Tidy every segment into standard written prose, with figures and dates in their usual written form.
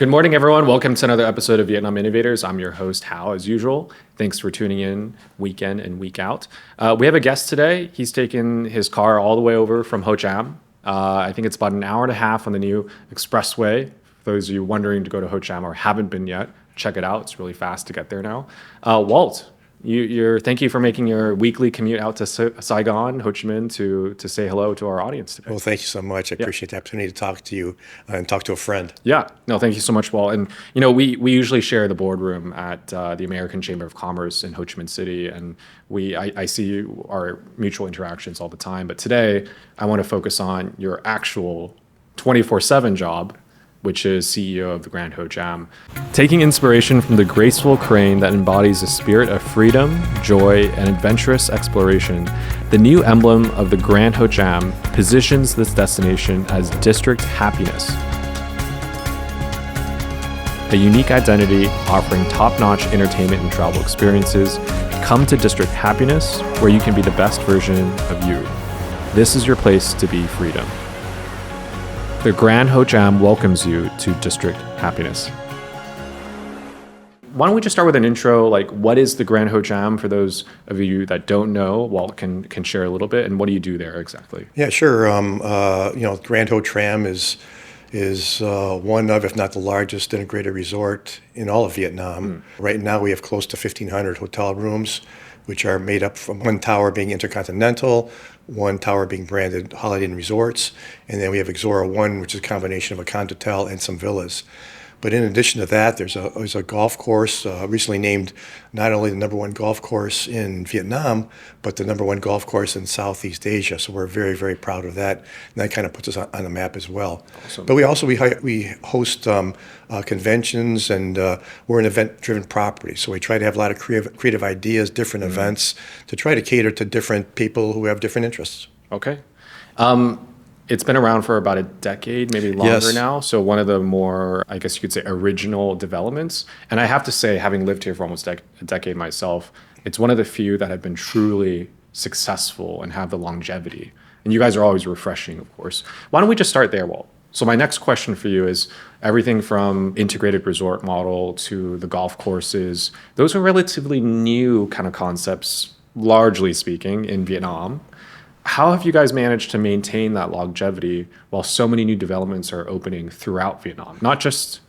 Good morning, everyone. Welcome to another episode of Vietnam Innovators. I'm your host, Hao, as usual. Thanks for tuning in week in and week out. We have a guest today. He's taken his car all the way over from Ho Tram. I think it's about an hour and a half on the new expressway. For those of you wondering to go to Ho Tram or haven't been yet, check it out. It's really fast to get there now. Walt, thank you for making your weekly commute out to Saigon, Ho Chi Minh, to say hello to our audience today. Well, thank you so much. I appreciate the opportunity to talk to you and talk to a friend. Yeah, no, thank you so much, Walt. And we usually share the boardroom at the American Chamber of Commerce in Ho Chi Minh City, and I see our mutual interactions all the time. But today, I want to focus on your actual 24/7 job, which is CEO of the Grand Ho Tram. Taking inspiration from the graceful crane that embodies a spirit of freedom, joy, and adventurous exploration, the new emblem of the Grand Ho Tram positions this destination as District Happiness, a unique identity offering top-notch entertainment and travel experiences. Come to District Happiness, where you can be the best version of you. This is your place to be freedom. The Grand Ho Tram welcomes you to District Happiness. Why don't we just start with an intro? Like, what is the Grand Ho Tram for those of you that don't know? Walt can share a little bit, and what do you do there exactly? Yeah, sure. Grand Ho Tram is one of, if not the largest, integrated resort in all of Vietnam. Right now, we have close to 1,500 hotel rooms, which are made up from one tower being Intercontinental, one tower being branded Holiday Inn Resorts, and then we have Exora One, which is a combination of a condotel and some villas. But in addition to that, there's a golf course recently named not only the #1 golf course in Vietnam, but the #1 golf course in Southeast Asia. So we're very, very proud of that, and that kind of puts us on the map as well. Awesome. But we host conventions, and we're an event-driven property. So we try to have a lot of creative ideas, different events, to try to cater to different people who have different interests. Okay. It's been around for about a decade, maybe longer Yes. now. So one of the more, I guess you could say, original developments. And I have to say, having lived here for almost a decade myself, it's one of the few that have been truly successful and have the longevity. And you guys are always refreshing, of course. Why don't we just start there, Walt? So my next question for you is everything from integrated resort model to the golf courses. Those are relatively new kind of concepts, largely speaking, in Vietnam. How have you guys managed to maintain that longevity while so many new developments are opening throughout Vietnam? Not just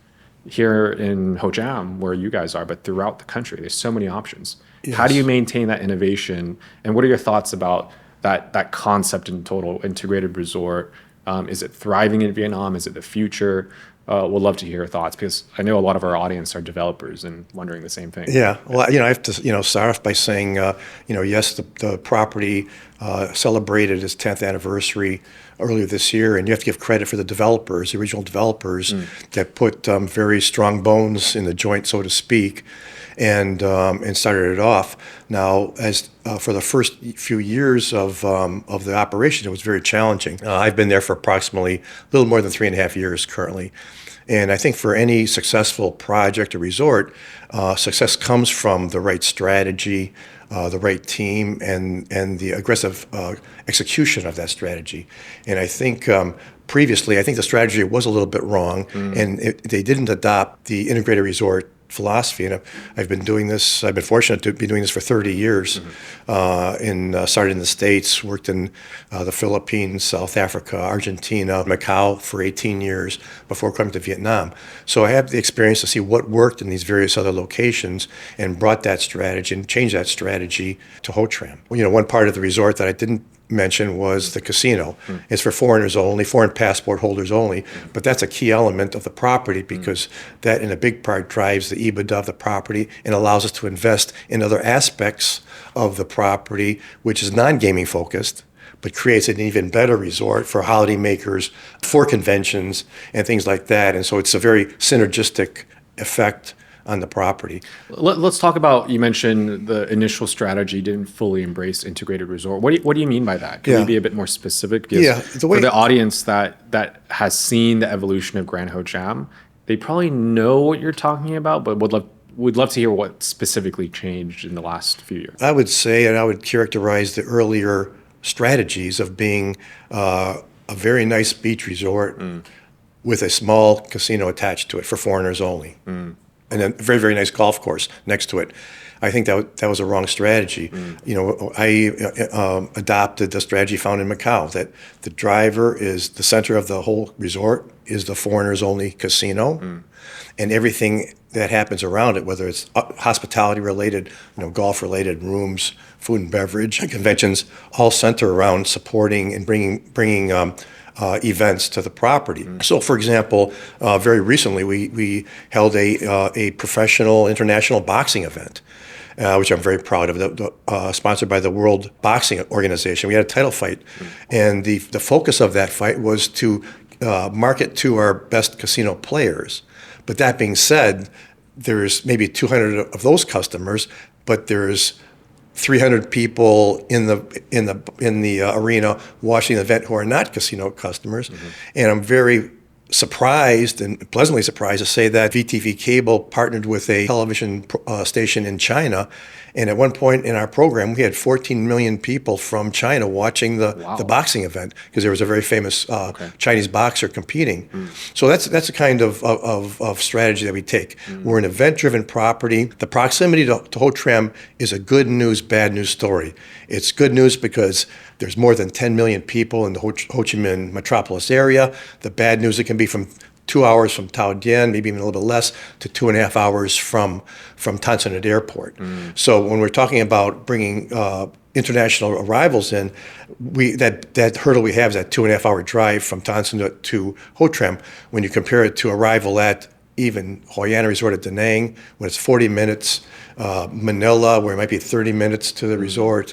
here in Ho Tram, where you guys are, but throughout the country. There's so many options. Yes. How do you maintain that innovation? And what are your thoughts about that concept in total, integrated resort? Is it thriving in Vietnam? Is it the future? We'd love to hear your thoughts, because I know a lot of our audience are developers and wondering the same thing. Yeah, well, I have to, start off by saying, yes, the property celebrated its 10th anniversary earlier this year, and you have to give credit for the developers, the original developers, that put very strong bones in the joint, so to speak, and started it off. Now, as for the first few years of the operation, it was very challenging. I've been there for approximately a little more than 3.5 years currently. And I think for any successful project or resort, success comes from the right strategy, the right team, and the aggressive execution of that strategy. And I think previously, the strategy was a little bit wrong, and they didn't adopt the integrated resort philosophy. And I've been fortunate to be doing this for 30 years. Started in the States, worked in the Philippines, South Africa, Argentina, Macau for 18 years before coming to Vietnam. So I have the experience to see what worked in these various other locations and brought that strategy and changed that strategy to Ho Tram. One part of the resort that I didn't mention was the casino. It's for foreigners only, foreign passport holders only, but that's a key element of the property, because that in a big part drives the EBITDA of the property and allows us to invest in other aspects of the property, which is non-gaming focused, but creates an even better resort for holiday makers, for conventions and things like that. And so it's a very synergistic effect on the property. Let's talk about, you mentioned the initial strategy didn't fully embrace integrated resort. What do you mean by that? Can you be a bit more specific? Because for the audience that has seen the evolution of Grand Ho Tram, they probably know what you're talking about, but would love to hear what specifically changed in the last few years. I would say, and I would characterize the earlier strategies of being a very nice beach resort, with a small casino attached to it for foreigners only. And then a very, very nice golf course next to it. I think that was a wrong strategy. You know, I adopted the strategy found in Macau, that the driver is the center of the whole resort, is the foreigners only casino, and everything that happens around it, whether it's hospitality related, you know, golf related, rooms, food and beverage, and conventions, all center around supporting and bringing events to the property. So, for example, very recently we held a professional international boxing event, which I'm very proud of, sponsored by the World Boxing Organization. We had a title fight, and the focus of that fight was to market to our best casino players. But that being said, there's maybe 200 of those customers, but there's 300 people in the arena watching the event who are not casino customers. And I'm very surprised and pleasantly surprised to say that VTV Cable partnered with a television station in China. And at one point in our program, we had 14 million people from China watching the boxing event, because there was a very famous Chinese boxer competing. So that's the kind of strategy that we take. We're an event-driven property. The proximity to Ho Tram is a good news, bad news story. It's good news because there's more than 10 million people in the Ho Chi Minh metropolis area. The bad news, it can be from 2 hours from Tao Dien, maybe even a little bit less, to 2.5 hours from Tan Son Nhut Airport. So when we're talking about bringing international arrivals in, that hurdle we have is that 2.5 hour drive from Tan Son Nhut to Ho Tram. When you compare it to arrival at even Hoi An Resort at Da Nang, when it's 40 minutes, Manila, where it might be 30 minutes to the resort,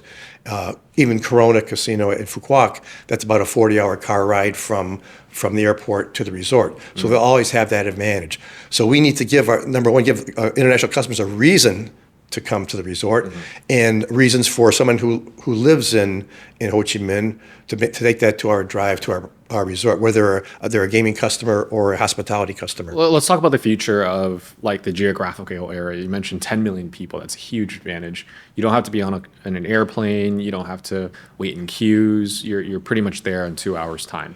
even Corona Casino in Phu Quoc, that's about a 40-hour car ride from the airport to the resort. So they'll always have that advantage. So we need to give give international customers a reason to come to the resort, and reasons for someone who lives in Ho Chi Minh to take that 2 hour drive to our resort, whether they're a gaming customer or a hospitality customer. Well, let's talk about the future of like the geographical area. You mentioned 10 million people. That's a huge advantage. You don't have to be on an airplane. You don't have to wait in queues. You're pretty much there in 2 hours time.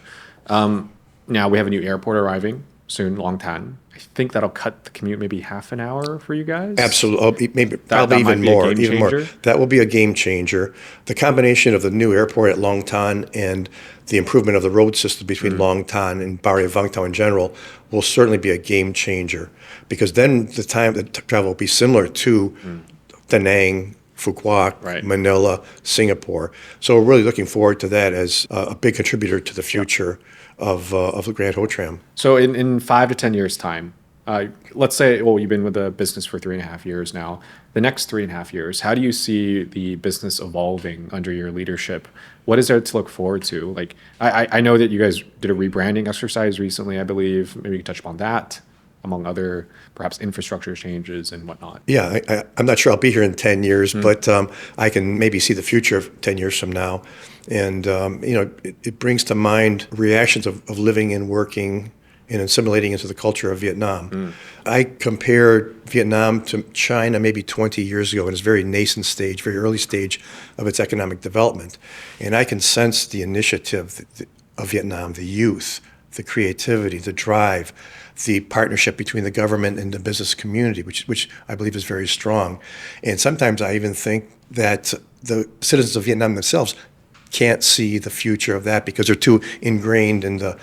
Now we have a new airport arriving soon, Long Tan. I think that'll cut the commute maybe half an hour for you guys. Absolutely, maybe probably even more. That will be a game changer. The combination of the new airport at Long Tan and the improvement of the road system between Long Tan and Barrio Vung Tau in general will certainly be a game changer, because then the time the travel will be similar to Da Nang, Phu Quoc, Manila, Singapore. So we're really looking forward to that as a big contributor to the future of the Grand Ho Tram. So in 5 to 10 years' time, let's say, well, you've been with the business for 3.5 years now. The next 3.5 years, how do you see the business evolving under your leadership? What is there to look forward to? Like, I know that you guys did a rebranding exercise recently, I believe. Maybe you could touch upon that, among other perhaps infrastructure changes and whatnot. Yeah, I'm not sure I'll be here in 10 years, but I can maybe see the future of 10 years from now. And, it brings to mind reactions of living and working and assimilating into the culture of Vietnam. I compared Vietnam to China maybe 20 years ago in its very nascent stage, very early stage of its economic development. And I can sense the initiative of Vietnam, the youth, the creativity, the drive, the partnership between the government and the business community, which I believe is very strong. And sometimes I even think that the citizens of Vietnam themselves can't see the future of that because they're too ingrained in the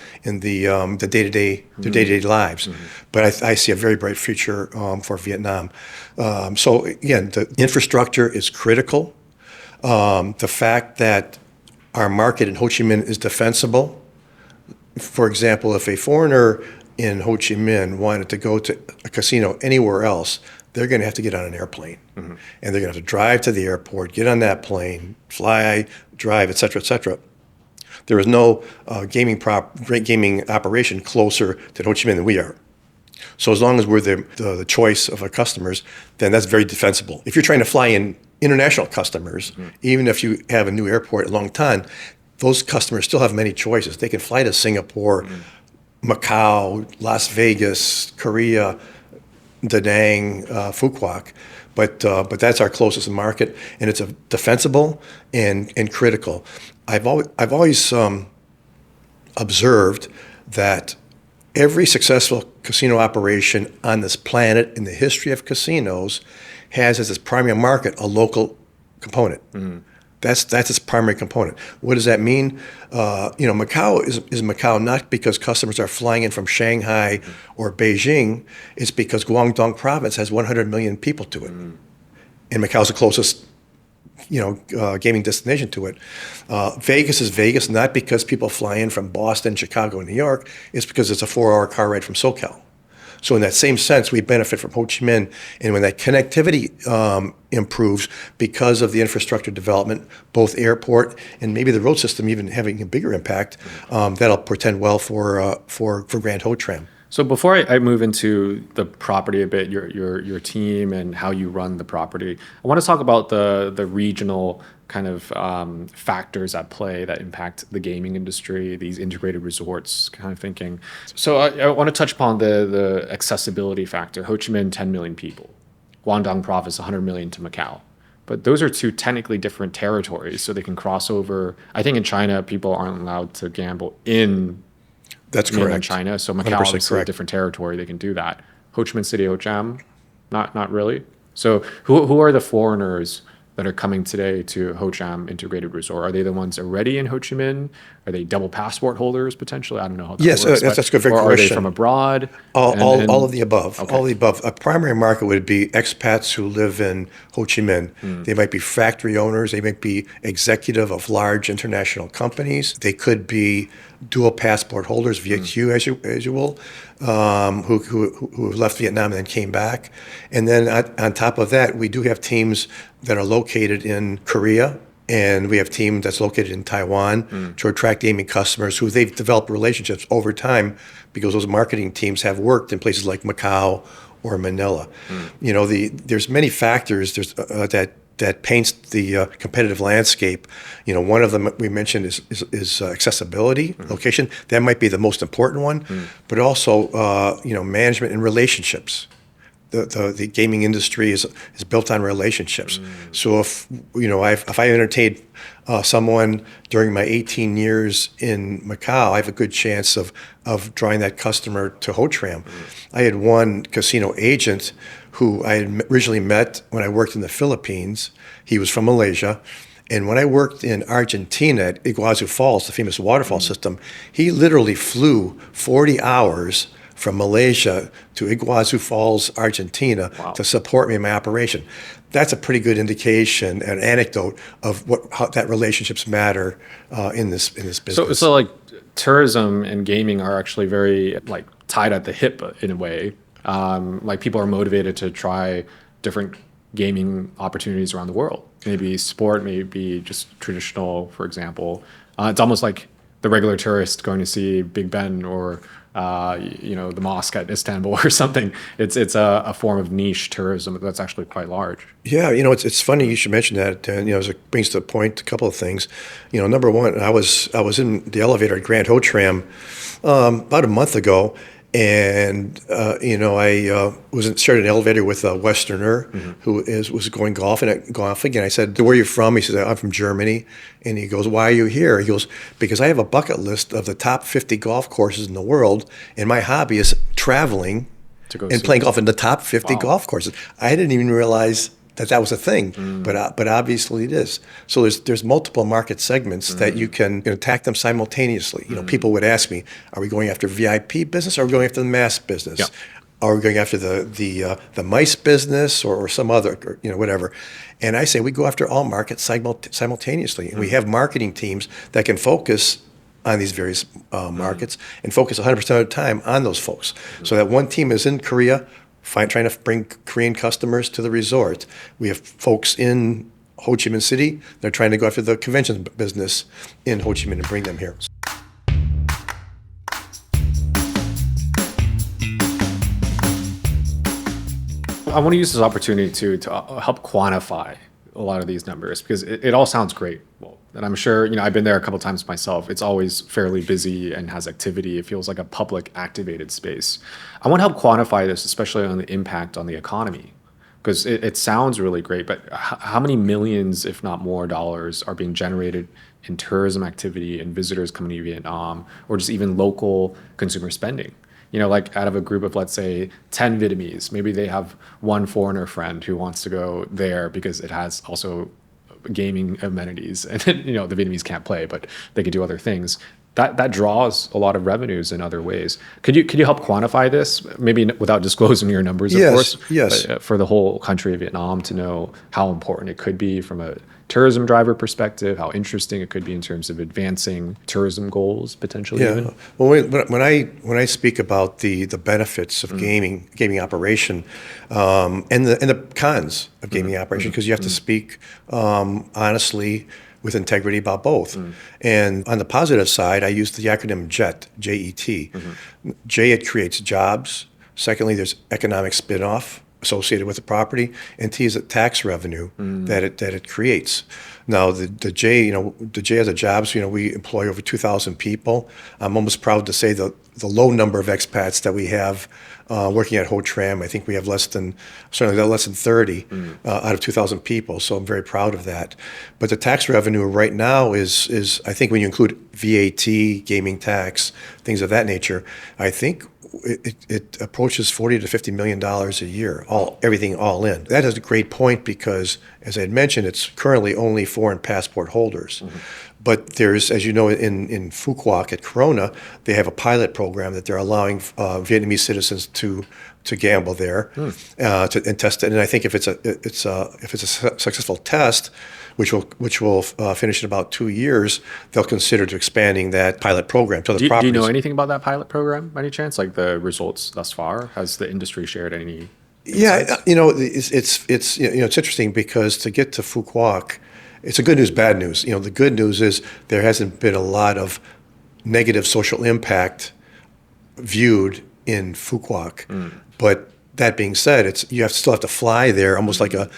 day-to-day lives. But I see a very bright future for Vietnam. So again, the infrastructure is critical. The fact that our market in Ho Chi Minh is defensible. For example, if a foreigner in Ho Chi Minh wanted to go to a casino anywhere else, they're going to have to get on an airplane. And they're going to have to drive to the airport, get on that plane, fly, drive, et cetera, et cetera. There is no gaming operation closer to Ho Chi Minh than we are. So as long as we're the choice of our customers, then that's very defensible. If you're trying to fly in international customers, even if you have a new airport at Long Tan, those customers still have many choices. They can fly to Singapore, Macau, Las Vegas, Korea, Da Nang, Phu Quoc, but that's our closest market, and it's defensible and critical. I've always observed that Every successful casino operation on this planet in the history of casinos has as its primary market a local component. That's its primary component. What does that mean? Macau is Macau not because customers are flying in from Shanghai or Beijing. It's because Guangdong province has 100 million people to it. And Macau's the closest gaming destination to it. Vegas is Vegas not because people fly in from Boston, Chicago, and New York. It's because it's a 4-hour car ride from SoCal. So in that same sense, we benefit from Ho Chi Minh. And when that connectivity improves because of the infrastructure development, both airport and maybe the road system even having a bigger impact, that'll portend well for Grand Ho Tram. So before I move into the property a bit, your team and how you run the property, I want to talk about the regional kind of factors at play that impact the gaming industry, these integrated resorts kind of thinking. So I want to touch upon the accessibility factor. Ho Chi Minh, 10 million people. Guangdong province, 100 million to Macau. But those are two technically different territories, so they can cross over. I think in China, people aren't allowed to gamble in That's mainland correct. China. So Macau is a correct. different territory. They can do that. Ho Chi Minh City, Ho Cham, not really. So who are the foreigners that are coming today to Ho Cham Integrated Resort? Are they the ones already in Ho Chi Minh? Are they double passport holders potentially? I don't know how that Yes, works. that's a good Or are they question. from abroad? All of the above. Okay. All of the above. A primary market would be expats who live in Ho Chi Minh. They might be factory owners. They might be executive of large international companies. They could be dual passport holders, VQ as you will, who left Vietnam and then came back. And then on top of that, we do have teams that are located in Korea. And we have a team that's located in Taiwan to attract gaming customers who they've developed relationships over time because those marketing teams have worked in places like Macau or Manila. There's many factors that paints the competitive landscape. One of them we mentioned is accessibility, location. That might be the most important one, but also management and relationships. The gaming industry is built on relationships. So if I entertained someone during my 18 years in Macau, I have a good chance of drawing that customer to Ho Tram. I had one casino agent who I had originally met when I worked in the Philippines. He was from Malaysia. And when I worked in Argentina at Iguazu Falls, the famous waterfall system, he literally flew 40 hours from Malaysia to Iguazu Falls, Argentina, to support me in my operation. That's a pretty good indication, an anecdote of how that relationships matter in this business. So like tourism and gaming are actually very like tied at the hip in a way. Like people are motivated to try different gaming opportunities around the world. Maybe sport, maybe just traditional, for example. It's almost like the regular tourist going to see Big Ben or the mosque at Istanbul or something. It's a form of niche tourism that's actually quite large. Yeah, it's funny you should mention that. And as it brings to the point a couple of things. Number one, I was in the elevator at Grand Ho Tram about a month ago, and I shared an elevator with a Westerner who was going golf again. I said, "Where are you from?" He said, "I'm from Germany." And he goes, "Why are you here?" He goes, "Because I have a bucket list of the top 50 golf courses in the world, and my hobby is traveling and playing golf in the top 50 golf courses." I didn't even realize that was a thing, but obviously it is. So there's multiple market segments that you can attack them simultaneously. People would ask me, "Are we going after VIP business, or are we going after the mass business? Yep. Are we going after the MICE business or some other, whatever?" And I say we go after all markets simultaneously, and we have marketing teams that can focus on these various markets and focus 100% of the time on those folks. So that one team is in Korea, trying to bring Korean customers to the resort. We have folks in Ho Chi Minh City. They're trying to go after the convention business in Ho Chi Minh and bring them here. I want to use this opportunity to help quantify a lot of these numbers because it all sounds great. Well, and I'm sure, I've been there a couple of times myself. It's always fairly busy and has activity. It feels like a public activated space. I want to help quantify this, especially on the impact on the economy, because it sounds really great, but how many millions, if not more, dollars are being generated in tourism activity and visitors coming to Vietnam, or just even local consumer spending? like out of a group of, let's say, 10 Vietnamese, maybe they have one foreigner friend who wants to go there because it has also gaming amenities, and the Vietnamese can't play, but they could do other things. That draws a lot of revenues in other ways. Could you help quantify this? Maybe without disclosing your numbers, of course. Yes. But, for the whole country of Vietnam to know how important it could be from a tourism driver perspective, how interesting it could be in terms of advancing tourism goals potentially. Yeah. Even. Well, when I speak about the benefits of gaming operation, and the cons of gaming operation, because you have to speak honestly with integrity about both. And on the positive side, I use the acronym JET, J-E-T. J, it creates jobs. Secondly, there's economic spin-off associated with the property, and T is a tax revenue that it creates. Now the J, the J has a jobs. We employ over 2,000 people. I'm almost proud to say the low number of expats that we have working at Ho Tram. I think we have less than 30 out of 2,000 people. So I'm very proud of that. But the tax revenue right now is I think when you include VAT, gaming tax, things of that nature, I think it approaches $40 to $50 million a year, everything all in. That is a great point because, as I had mentioned, it's currently only foreign passport holders. But there's, as you know, in Phu Quoc at Corona, they have a pilot program that they're allowing Vietnamese citizens to gamble there and test it. And I think if it's a successful test, which will finish in about 2 years, they'll consider to expanding that pilot program to the properties. Do you know anything about that pilot program by any chance? Like the results thus far? Has the industry shared any insights? Yeah, it's interesting because to get to Phu Quoc, it's a good news, bad news. The good news is there hasn't been a lot of negative social impact viewed in Phu Quoc. But that being said, you still have to fly there, almost like a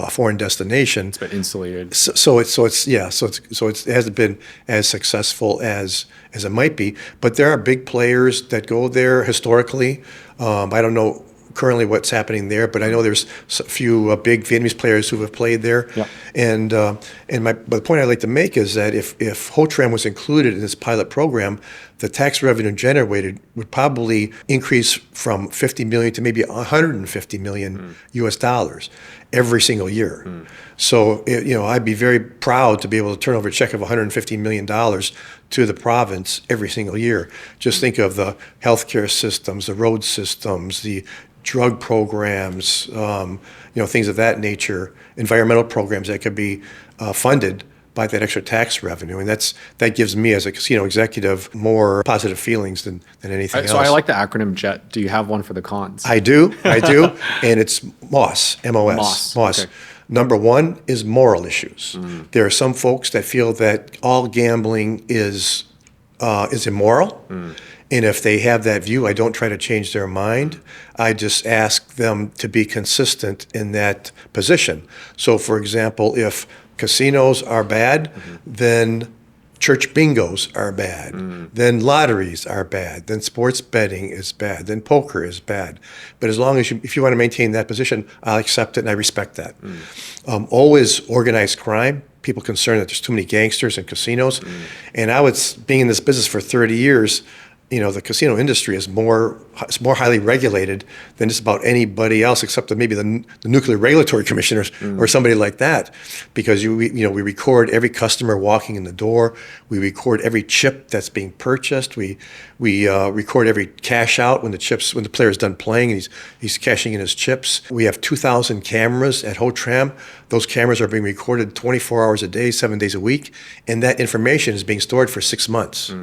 foreign destination. It's been insulated. So it hasn't been as successful as it might be. But there are big players that go there historically. I don't know currently what's happening there, but I know there's a few big Vietnamese players who have played there. Yeah. And the point I'd like to make is that if Ho Tram was included in this pilot program, the tax revenue generated would probably increase from 50 million to maybe 150 million US dollars every single year. So I'd be very proud to be able to turn over a check of 150 million dollars to the province every single year. Just think of the healthcare systems, the road systems, the drug programs, things of that nature, environmental programs that could be funded by that extra tax revenue. And that gives me, as a casino executive, more positive feelings than anything else. So I like the acronym JET. Do you have one for the cons? I do. And it's MOS, M-O-S. MOS. Okay. Number one is moral issues. There are some folks that feel that all gambling is immoral. And if they have that view, I don't try to change their mind. I just ask them to be consistent in that position. So, for example, if casinos are bad, then church bingos are bad. Then lotteries are bad. Then sports betting is bad. Then poker is bad. But as long as if you want to maintain that position, I'll accept it and I respect that. Always organized crime. People concerned that there's too many gangsters in casinos. And being in this business for 30 years, the casino industry is more highly regulated than just about anybody else, except maybe the nuclear regulatory commissioners or somebody like that, because we record every customer walking in the door, we record every chip that's being purchased, we record every cash out when the player is done playing and he's cashing in his chips. We have 2,000 cameras at Ho Tram. Those cameras are being recorded 24 hours a day, 7 days a week, and that information is being stored for 6 months.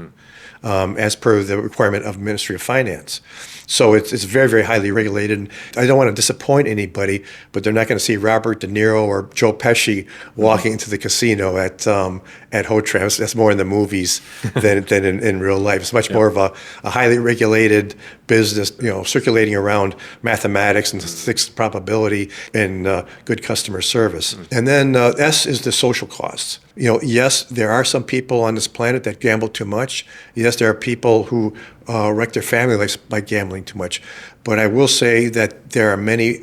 As per the requirement of Ministry of Finance. So it's very, very highly regulated. And I don't want to disappoint anybody, but they're not going to see Robert De Niro or Joe Pesci walking into the casino at Ho Tram. That's more in the movies than in real life. It's much more of a highly regulated business, circulating around mathematics and statistics, probability, and good customer service. And then S is the social costs. Yes, there are some people on this planet that gamble too much. Yes, there are people who wreck their family lives by gambling too much. But I will say that there are many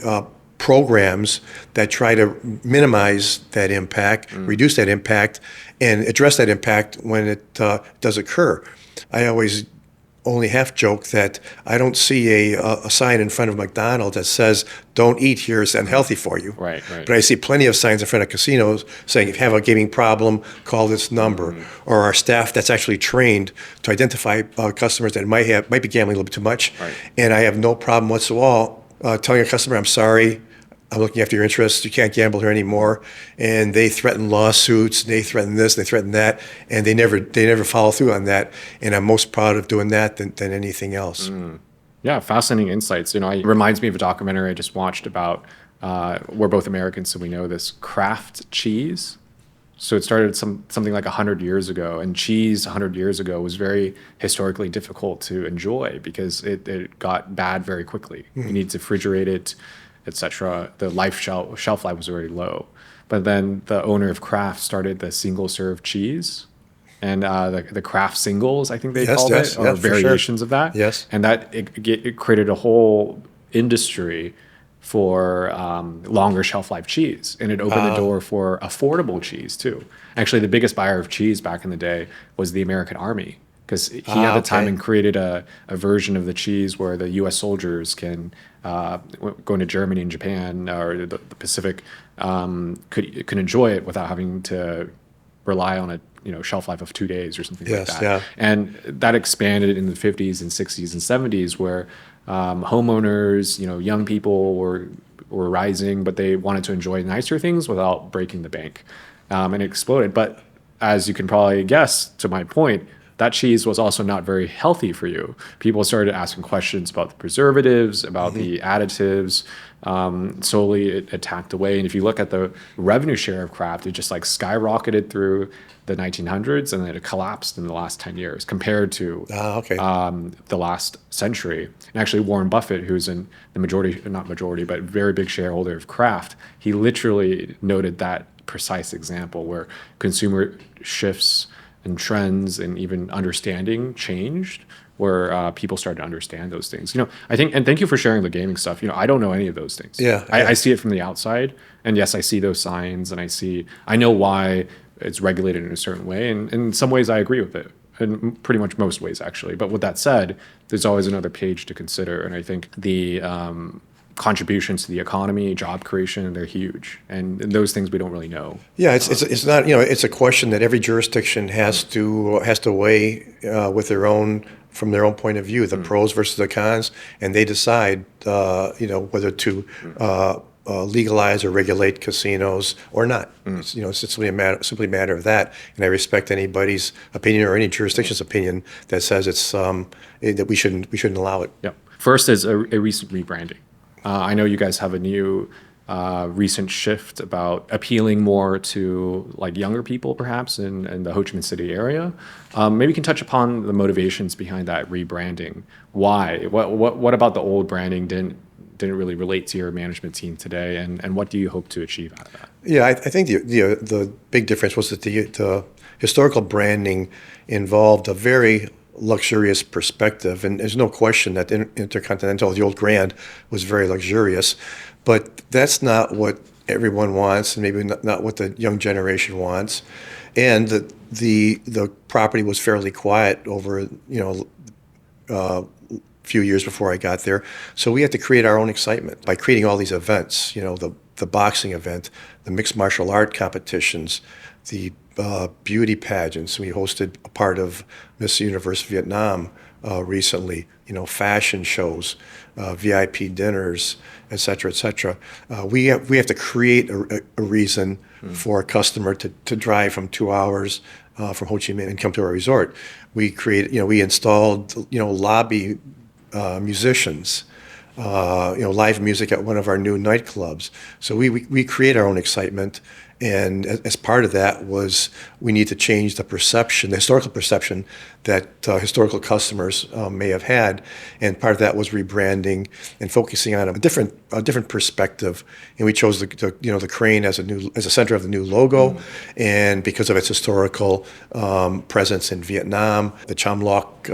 programs that try to minimize that impact, reduce that impact, and address that impact when it does occur. I always only half joke that I don't see a sign in front of McDonald's that says, "Don't eat here, it's unhealthy for you." Right, right. But I see plenty of signs in front of casinos saying, if you have a gaming problem, call this number. Or our staff that's actually trained to identify customers that might be gambling a little bit too much. Right. And I have no problem whatsoever telling a customer, "I'm sorry, I'm looking after your interests. You can't gamble here anymore." And they threaten lawsuits, they threaten this, they threaten that, and they never follow through on that. And I'm most proud of doing that than anything else. Yeah, fascinating insights. It reminds me of a documentary I just watched about, we're both Americans, so we know this, Kraft cheese. So it started something like 100 years ago, and cheese 100 years ago was very historically difficult to enjoy because it got bad very quickly. You need to refrigerate it, etc. The shelf life was very low. But then the owner of Kraft started the single serve cheese, and the Kraft singles, I think they called it, or variations of that. Yes. And that it created a whole industry for longer shelf life cheese, and it opened the door for affordable cheese too. Actually, the biggest buyer of cheese back in the day was the American Army, because he at the time and created a version of the cheese where the U.S. soldiers can going to Germany and Japan or the Pacific could enjoy it without having to rely on a shelf life of 2 days or something like that. Yeah. And that expanded in the 50s and 60s and 70s where homeowners, young people were rising, but they wanted to enjoy nicer things without breaking the bank. And it exploded. But as you can probably guess, to my point, that cheese was also not very healthy for you. People started asking questions about the preservatives, about the additives. Slowly it attacked away. And if you look at the revenue share of Kraft, it just like skyrocketed through the 1900s, and then it collapsed in the last 10 years compared to the last century. And actually Warren Buffett, who's in the not majority, but very big shareholder of Kraft, he literally noted that precise example where consumer shifts and trends and even understanding changed, where people started to understand those things. I think, and thank you for sharing the gaming stuff. I don't know any of those things. I see it from the outside, and yes, I see those signs, and I know why it's regulated in a certain way, and in some ways I agree with it, in pretty much most ways actually. But with that said, there's always another page to consider, and I think the contributions to the economy, job creation, they're huge, and those things we don't really know. Yeah, it's not, it's a question that every jurisdiction has to weigh with from their own point of view, the pros versus the cons, and they decide whether to legalize or regulate casinos or not. It's simply a matter of that, and I respect anybody's opinion or any jurisdiction's opinion that says it's that we shouldn't allow it. Yeah. First is a recent rebranding. I know you guys have a new recent shift about appealing more to like younger people, perhaps in the Ho Chi Minh City area. Maybe you can touch upon the motivations behind that rebranding. Why? What about the old branding didn't really relate to your management team today, and what do you hope to achieve out of that? Yeah, I think the big difference was that the historical branding involved a very luxurious perspective, and there's no question that Intercontinental, the old Grand, was very luxurious, but that's not what everyone wants, and maybe not what the young generation wants. And the property was fairly quiet over a few years before I got there, so we had to create our own excitement by creating all these events. The boxing event, the mixed martial art competitions, the beauty pageants. We hosted a part of Miss Universe Vietnam recently. Fashion shows, VIP dinners, et cetera, et cetera. We have to create a reason for a customer to drive from 2 hours from Ho Chi Minh and come to our resort. We installed lobby musicians. Live music at one of our new nightclubs. So we create our own excitement, and as part of that was we need to change the historical perception that historical customers may have had, and part of that was rebranding and focusing on a different perspective. And we chose the crane as a center of the new logo, and because of its historical presence in Vietnam, the Cham Loc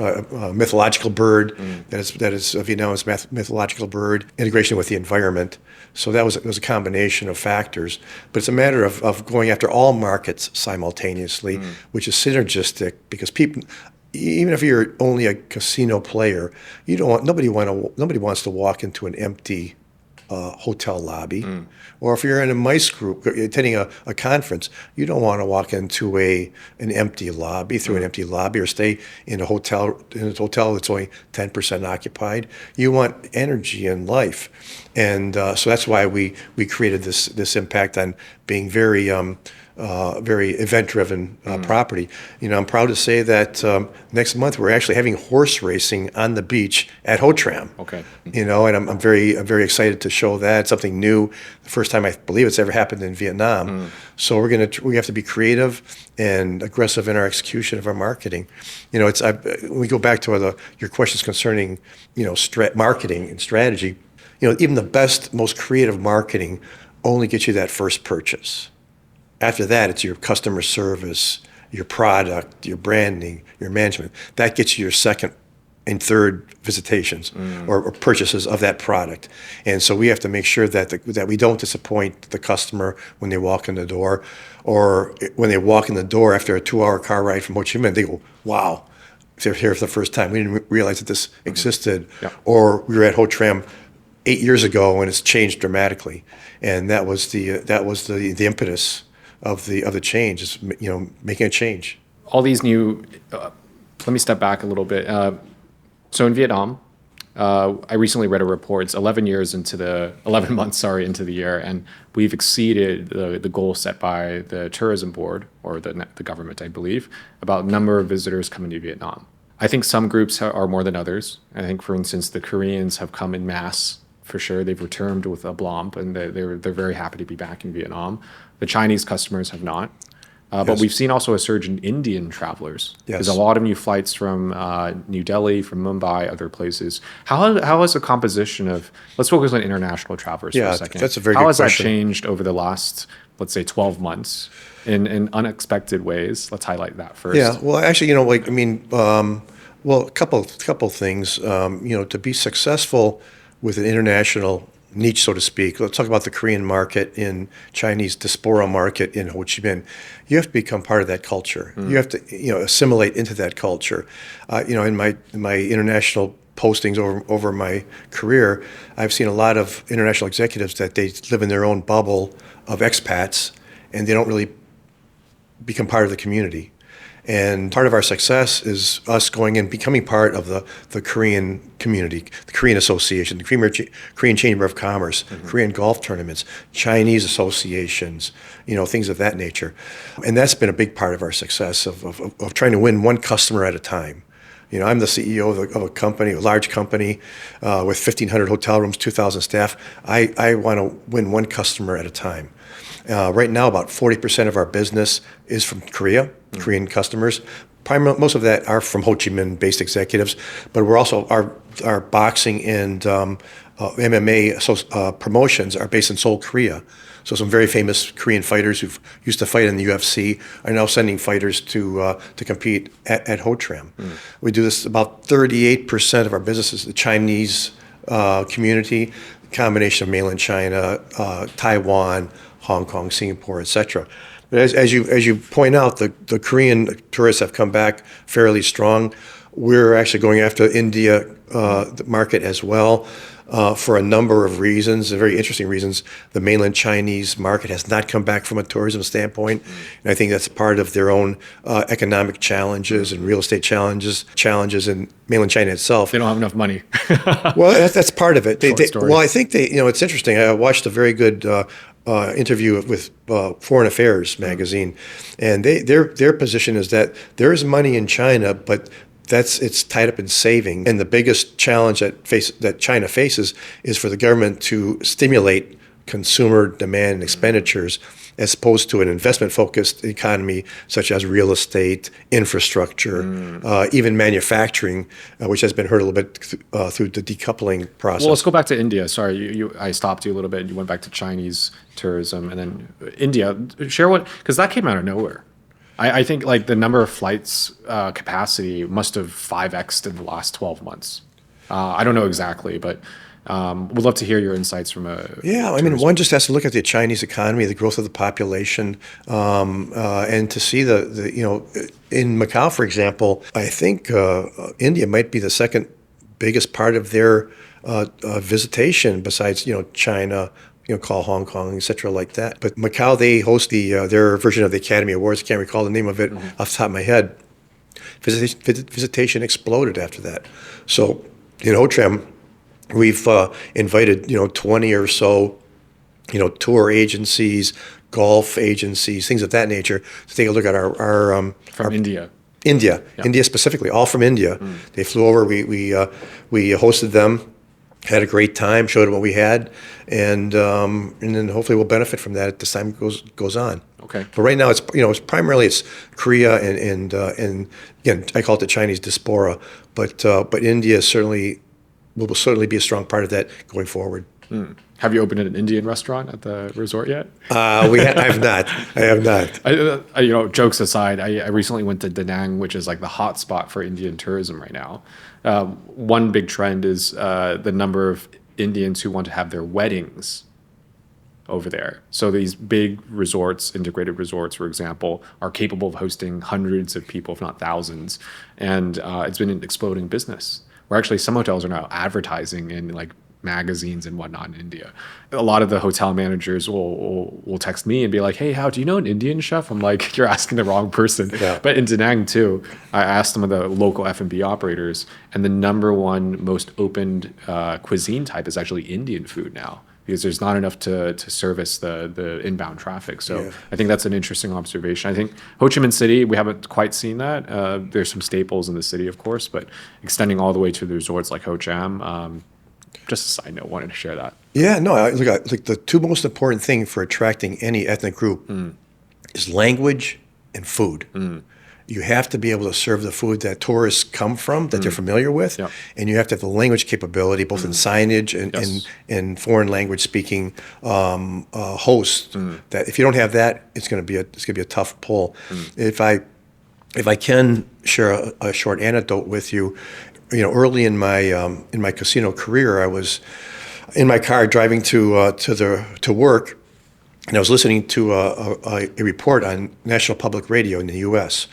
mythological bird that is Vietnam's mythological bird, integration with the environment. So that was a combination of factors, but it's a matter of going after all markets simultaneously, which is synergistic because even if you're only a casino player, you don't want nobody wants to walk into an empty hotel lobby. Or if you're in a MICE group attending a conference, you don't want to walk into an empty lobby, through an empty lobby, or stay in a hotel that's only 10% occupied. You want energy and life, and so that's why we created this impact on being very event-driven property. I'm proud to say that next month we're actually having horse racing on the beach at Ho Tram. Okay. And I'm very excited to show that. It's something new. The first time I believe it's ever happened in Vietnam. So we have to be creative and aggressive in our execution of our marketing. When we go back to your questions concerning marketing and strategy. Even the best, most creative marketing only gets you that first purchase. After that, it's your customer service, your product, your branding, your management. That gets you your second and third visitations or purchases of that product. And so we have to make sure that we don't disappoint the customer when they walk in the door, or when they walk in the door after a 2-hour car ride from Ho Chi Minh, they go, wow, if they're here for the first time, we didn't realize that this existed. Yeah. Or we were at Ho Tram 8 years ago and it's changed dramatically. And that was the impetus of the change, is making a change. All these new. Let me step back a little bit. So in Vietnam, I recently read a report. It's 11 months into the year, and we've exceeded the goal set by the tourism board, or the government, I believe, about number of visitors coming to Vietnam. I think some groups are more than others. I think, for instance, the Koreans have come in mass. For sure, they've returned with a blomp, and they're very happy to be back in Vietnam. The Chinese customers have not. But Yes. we've seen also a surge in Indian travelers. Yes. There's a lot of new flights from New Delhi, from Mumbai, other places. How has the composition of, let's focus on international travelers for a second. That's a very How good has question. that changed over the last, let's say, 12 months in unexpected ways? Let's highlight that first. Yeah, well, actually, a couple things. To be successful with an international niche, so to speak. Let's talk about the Korean market, in Chinese diaspora market in Ho Chi Minh. You have to become part of that culture. You have to, assimilate into that culture. In my international postings over my career, I've seen a lot of international executives that they live in their own bubble of expats, and they don't really become part of the community. And part of our success is us going and becoming part of the Korean community, the Korean Association, the Korean Chamber of Commerce, Korean golf tournaments, Chinese associations, things of that nature. And that's been a big part of our success of trying to win one customer at a time. I'm the CEO of a company, a large company with 1,500 hotel rooms, 2,000 staff. I want to win one customer at a time. Right now, about 40% of our business is from Korean customers. Most of that are from Ho Chi Minh-based executives, but we're also our boxing and MMA promotions are based in Seoul, Korea. So some very famous Korean fighters who used to fight in the UFC are now sending fighters to compete at Ho Tram. We do this. About 38% of our business is the Chinese community, combination of mainland China, Taiwan, Hong Kong, Singapore, etc. But as you point out, the Korean tourists have come back fairly strong. We're actually going after India the market as well for a number of reasons, very interesting reasons. The mainland Chinese market has not come back from a tourism standpoint, and I think that's part of their own economic challenges and real estate challenges in mainland China itself. They don't have enough money. Well, that's part of it. Story. Well, I think it's interesting. I watched a very good interview with Foreign Affairs magazine, and their position is that there is money in China, but it's tied up in saving. And the biggest challenge that China faces is for the government to stimulate consumer demand and expenditures, as opposed to an investment-focused economy such as real estate, infrastructure, even manufacturing, which has been hurt a little bit through the decoupling process. Well, let's go back to India. Sorry, I stopped you a little bit. You went back to Chinese tourism, and then India. Share because that came out of nowhere. I think like the number of flights capacity must have 5x'd in the last 12 months. I don't know exactly, but Would love to hear your insights from a Yeah, I mean, one just has to look at the Chinese economy, the growth of the population, and to see in Macau, for example, I think India might be the second biggest part of their visitation besides, China, call Hong Kong, et cetera, like that. But Macau, they host their version of the Academy Awards. I can't recall the name of it off the top of my head. Visitation exploded after that. So in Ho Tram, we've invited 20 or so tour agencies, golf agencies, things of that nature to take a look at our from India. India, Yeah. India specifically, all from India. They flew over. We hosted them, had a great time, showed them what we had, and then hopefully we'll benefit from that as time goes on. Okay. But right now it's primarily Korea and again I call it the Chinese diaspora, but India will certainly be a strong part of that going forward. Have you opened an Indian restaurant at the resort yet? I have not. I have not. Jokes aside, I recently went to Da Nang, which is like the hot spot for Indian tourism right now. One big trend is the number of Indians who want to have their weddings over there. So these big resorts, integrated resorts, for example, are capable of hosting hundreds of people, if not thousands. And it's been an exploding business. Where actually some hotels are now advertising in like magazines and whatnot in India. A lot of the hotel managers will text me and be like, "Hey, Hao, do you know an Indian chef?" I'm like, "You're asking the wrong person." Yeah. But in Da Nang too, I asked some of the local F&B operators, and the number one most opened cuisine type is actually Indian food now, because there's not enough to service the inbound traffic. So Yeah. I think that's an interesting observation. I think Ho Chi Minh City, we haven't quite seen that. There's some staples in the city, of course, but extending all the way to the resorts like Ho Cham, just a side note, wanted to share that. Yeah, no. Look, the two most important thing for attracting any ethnic group is language and food. You have to be able to serve the food that tourists come from, that they're familiar with, Yep. and you have to have the language capability, both in signage and Yes. in foreign language speaking hosts. That if you don't have that, it's going to be a tough pull. If I can share a short anecdote with you, early in my casino career, I was in my car driving to work, and I was listening to a report on National Public Radio in the U.S.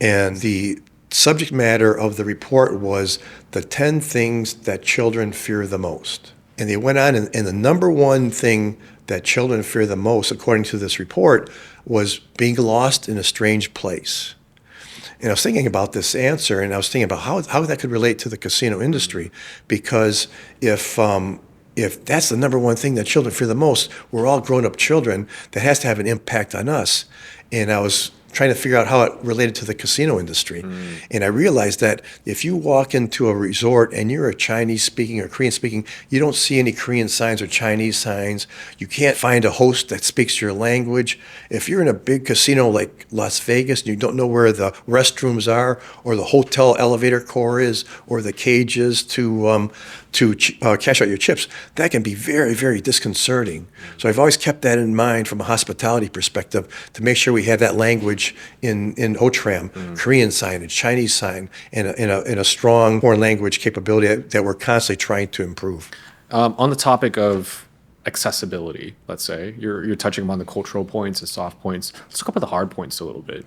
And the subject matter of the report was the 10 things that children fear the most. And they went on, and the number one thing that children fear the most, according to this report, was being lost in a strange place. And I was thinking about this answer, and I was thinking about how that could relate to the casino industry, because if that's the number one thing that children fear the most, we're all grown-up children, that has to have an impact on us. And I was trying to figure out how it related to the casino industry. And I realized that if you walk into a resort and you're a Chinese speaking or Korean speaking, you don't see any Korean signs or Chinese signs. You can't find a host that speaks your language. If you're in a big casino like Las Vegas and you don't know where the restrooms are, or the hotel elevator core is, or the cages to cash out your chips, that can be very, very disconcerting. So I've always kept that in mind from a hospitality perspective, to make sure we have that language in Ho Tram, Korean signage, Chinese sign, and a strong foreign language capability that we're constantly trying to improve. On the topic of accessibility, let's say, you're touching upon the cultural points, the soft points. Let's go up with the hard points a little bit.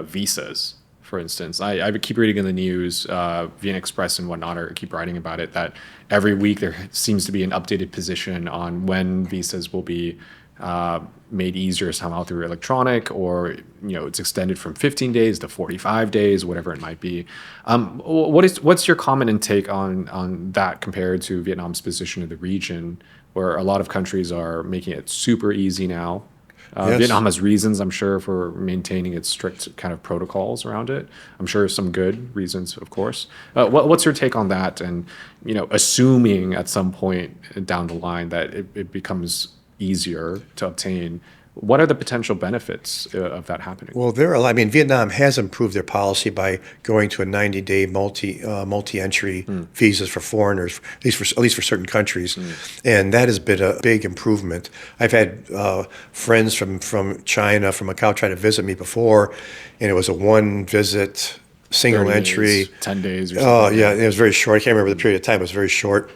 Visas, for instance. I keep reading in the news, VN Express and whatnot keep writing about it, that every week there seems to be an updated position on when visas will be made easier somehow through electronic, or it's extended from 15 days to 45 days, whatever it might be. What's your comment and take on that compared to Vietnam's position in the region, where a lot of countries are making it super easy now? Yes. Vietnam has reasons, I'm sure, for maintaining its strict kind of protocols around it. I'm sure some good reasons, of course. What's your take on that? And assuming at some point down the line that it becomes easier to obtain, what are the potential benefits of that happening? Well, Vietnam has improved their policy by going to a 90-day multi-entry visas for foreigners, at least for certain countries, and that has been a big improvement. I've had friends from China, from Macau, try to visit me before, and it was a one visit, single 30 entry, days, 10 days, or something. yeah, it was very short. I can't remember the period of time. It was very short.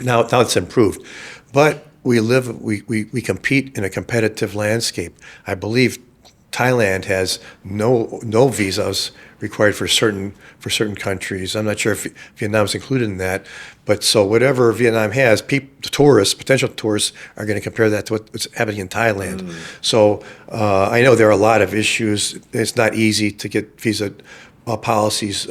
Now it's improved, but we compete in a competitive landscape. I believe Thailand has no visas required for certain countries. I'm not sure if Vietnam's included in that, but so whatever Vietnam has, potential tourists are going to compare that to what's happening in Thailand. So I know there are a lot of issues. It's not easy to get visa policies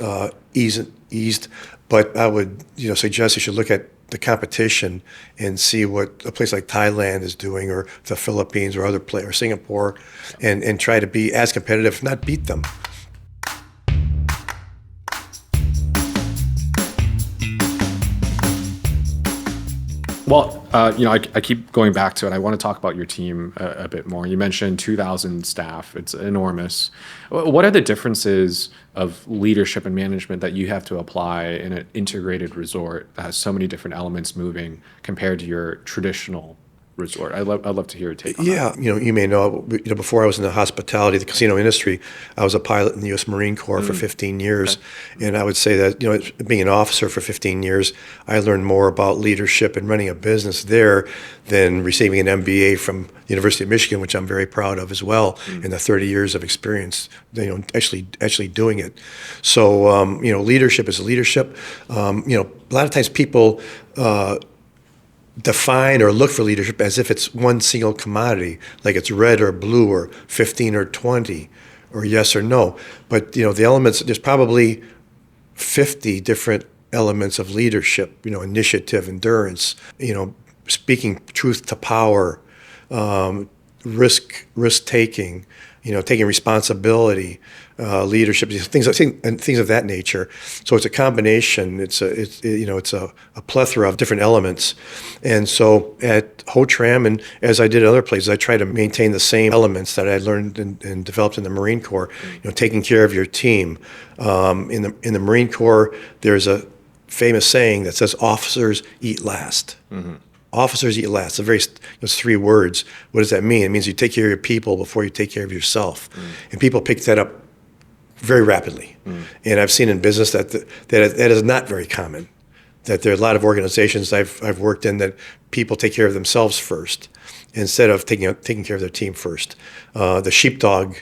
eased, but I would suggest you should look at the competition and see what a place like Thailand is doing, or the Philippines, or other place, or Singapore, and try to be as competitive, if not beat them. Well, I keep going back to it. I want to talk about your team a bit more. You mentioned 2,000 staff. It's enormous. What are the differences of leadership and management that you have to apply in an integrated resort that has so many different elements moving compared to your traditional resort? I'd love to hear your take on that. Yeah, you may know, before I was in the hospitality, the casino industry, I was a pilot in the U.S. Marine Corps for 15 years. Okay. And I would say that, being an officer for 15 years, I learned more about leadership and running a business there than receiving an MBA from the University of Michigan, which I'm very proud of as well, in the 30 years of experience, actually doing it. So, leadership is leadership. A lot of times people define or look for leadership as if it's one single commodity, like it's red or blue or 15 or 20 or yes or no. But, the elements, there's probably 50 different elements of leadership, initiative, endurance, speaking truth to power, risk taking, taking responsibility, leadership, things of that nature. So it's a combination. It's a plethora of different elements. And so at Ho Tram, and as I did at other places, I try to maintain the same elements that I learned and developed in the Marine Corps. Taking care of your team. In the Marine Corps, there's a famous saying that says, "Officers eat last." Mm-hmm. Officers eat last. It's 3 words. What does that mean? It means you take care of your people before you take care of yourself. And people pick that up very rapidly. And I've seen in business that is not very common. That there are a lot of organizations I've worked in that people take care of themselves first instead of taking care of their team first. The sheepdog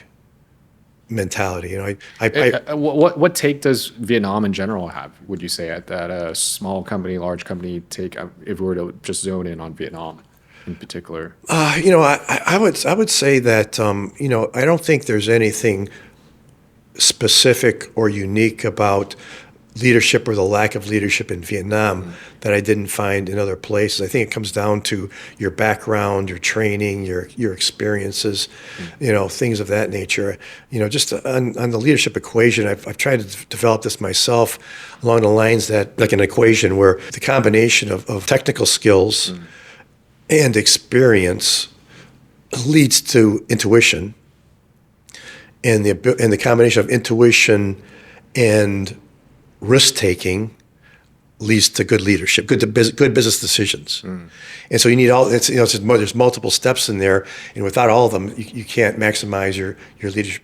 mentality. What take does Vietnam in general have, would you say, that a small company, large company take, if we were to just zone in on Vietnam in particular? I would say that I don't think there's anything specific or unique about leadership or the lack of leadership in Vietnam that I didn't find in other places. I think it comes down to your background, your training, your experiences, things of that nature. Just on the leadership equation, I've tried to develop this myself along the lines that, like an equation where the combination of technical skills and experience leads to intuition, and the combination of intuition and risk-taking leads to good leadership, good business decisions. And so you need there's multiple steps in there, and without all of them, you can't maximize your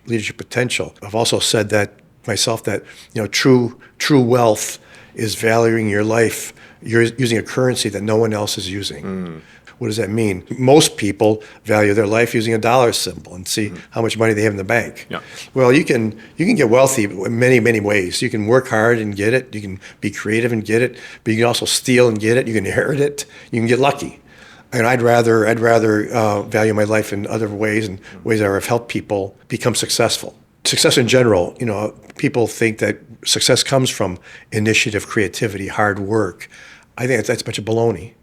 leadership potential. I've also said that myself, that true wealth is valuing your life. You're using a currency that no one else is using. What does that mean? Most people value their life using a dollar symbol and see how much money they have in the bank. Yeah. Well, you can get wealthy in many ways. You can work hard and get it. You can be creative and get it. But you can also steal and get it. You can inherit it. You can get lucky. And I'd rather value my life in other ways, and ways that have helped people become successful. Success in general, people think that success comes from initiative, creativity, hard work. I think that's a bunch of baloney.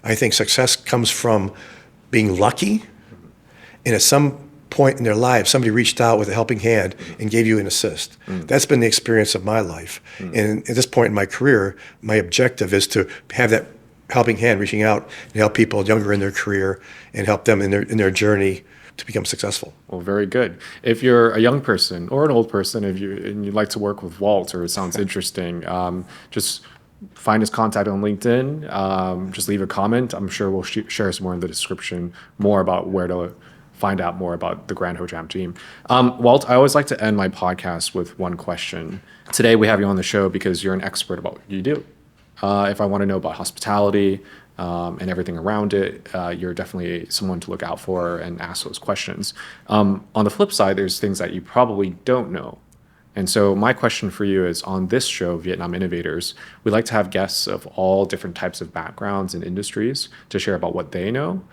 I think success comes from being lucky, and at some point in their lives, somebody reached out with a helping hand and gave you an assist. That's been the experience of my life. And at this point in my career, my objective is to have that helping hand reaching out and help people younger in their career and help them in their journey to become successful. Well, very good. If you're a young person or an old person, and you'd like to work with Walt, or it sounds interesting, just find his contact on LinkedIn. Just leave a comment. I'm sure we'll share some more in the description, more about where to find out more about the Grand Ho Tram team. Walt, I always like to end my podcast with one question. Today we have you on the show because you're an expert about what you do. if I want to know about hospitality and everything around it, you're definitely someone to look out for and ask those questions. On the flip side, there's things that you probably don't know. And so my question for you is, on this show, Vietnam Innovators, we like to have guests of all different types of backgrounds and industries to share about what they know.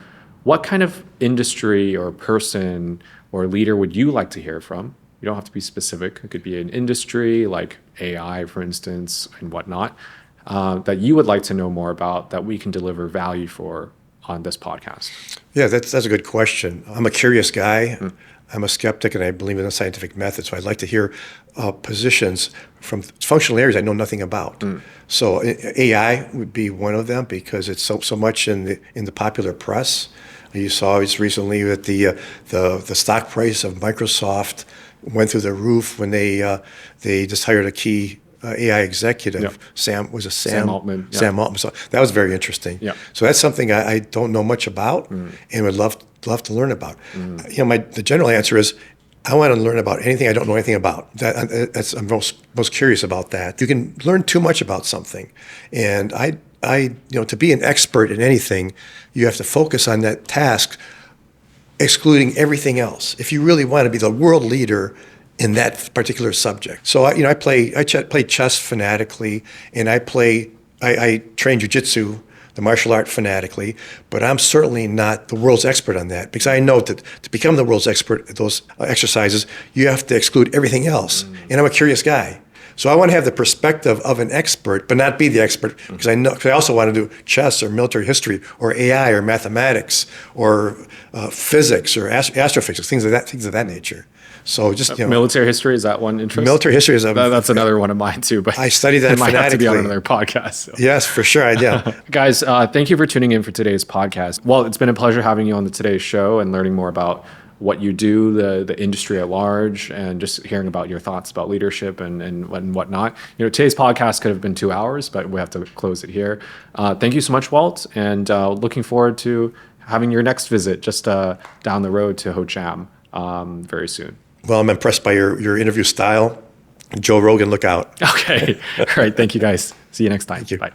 What kind of industry or person or leader would you like to hear from? You don't have to be specific. It could be an industry like AI, for instance, and whatnot, that you would like to know more about, that we can deliver value for on this podcast. Yeah, that's a good question. I'm a curious guy. I'm a skeptic, and I believe in the scientific method. So I'd like to hear positions from functional areas I know nothing about. So AI would be one of them, because it's so much in the popular press. You saw just recently that the stock price of Microsoft went through the roof when they just hired a key AI executive. Yep. Sam Altman. Sam Altman. So that was very interesting. Yep. So that's something I don't know much about, and would love to learn about. The general answer is, I want to learn about anything I don't know anything about. I'm most curious about that. You can learn too much about something, and to be an expert in anything, you have to focus on that task, excluding everything else. If you really want to be the world leader in that particular subject. So I play chess fanatically, and I train jiu-jitsu, the martial art, fanatically, but I'm certainly not the world's expert on that, because I know that to become the world's expert at those exercises, you have to exclude everything else. And I'm a curious guy. So I want to have the perspective of an expert, but not be the expert, because I also want to do chess or military history or AI or mathematics or physics or astrophysics, things of that nature. So just military history, is that one interest? Military history is that's another one of mine too. But I study that it might have to be on fanatically. another podcast. So. Yes, for sure. Yeah, guys, thank you for tuning in for today's podcast. Well, it's been a pleasure having you on today's show and learning more about what you do, the industry at large, and just hearing about your thoughts about leadership and whatnot. Today's podcast could have been 2 hours, but we have to close it here. Thank you so much, Walt, and looking forward to having your next visit just down the road to Ho Tram very soon. Well, I'm impressed by your interview style. Joe Rogan, look out. Okay. All right. Thank you, guys. See you next time. Thank you. Bye.